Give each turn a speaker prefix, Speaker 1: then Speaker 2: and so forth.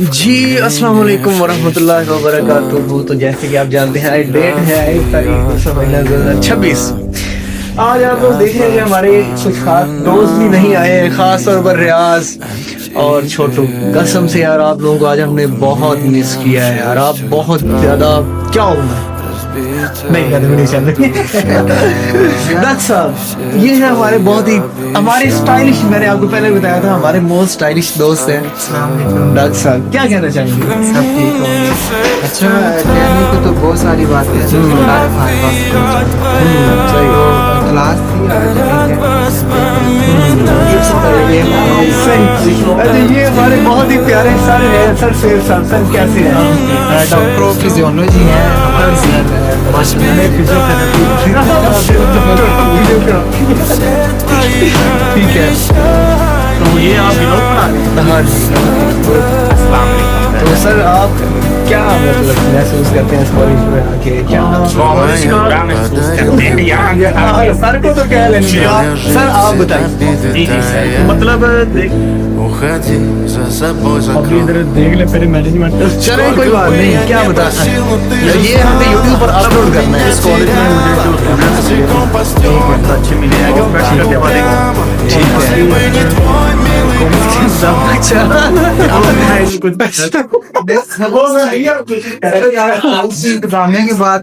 Speaker 1: जी अस्सलाम वालेकुम वरहमतुल्लाहि वबरकातुहू। तो जैसे कि आप जानते हैं आज डेट है 1 तारीख महीना 2026। आज आप लोग देख रहे हैं हमारे कुछ खास दोस्त भी नहीं आए हैं, खास तौर पर रियाज और छोटू। कसम से यार आप लोगों को आज हमने बहुत मिस किया है यार, आप बहुत ज्यादा क्या हो नहीं ये है हमारे बहुत ही हमारे स्टाइलिश, मैंने आपको पहले बताया था हमारे मोस्ट स्टाइलिश दोस्त हैं। डॉक्टर साहब क्या कहना चाहेंगे?
Speaker 2: सब ठीक हो। अच्छा, कहने को तो बहुत सारी बातें हैं। क्लास थी
Speaker 1: ये हमारे बहुत ही प्यारे सर हैं, सर शेर साहब। सर कैसे हैं?
Speaker 2: डॉक्टर फिजियोलॉजी है
Speaker 1: ठीक है,
Speaker 3: तो ये आप विनोद बना रहे हैं?
Speaker 1: हाँ जी।
Speaker 3: अस्सलाम वालेकुम।
Speaker 1: तो सर आप क्या मतलब महसूस करते हैं इस कॉलेज में आके? क्या
Speaker 3: कॉलेज का क्या महसूस करते हैं यहाँ?
Speaker 1: सर को तो कह लेंगे, सर आप बताइए।
Speaker 3: जी जी सर, तो मतलब देख
Speaker 4: अभी
Speaker 3: इधर देख ले फिर मैनेजमेंट।
Speaker 1: चले कोई बात नहीं, क्या बता ये हमें यूट्यूब पर अपलोड करना है।
Speaker 3: इस कॉलेज में मुझे जो स्टूडेंट्स बहुत अच्छे मिले हैं, जो फ्रेश करने वाले
Speaker 1: ठीक है।
Speaker 2: के बाद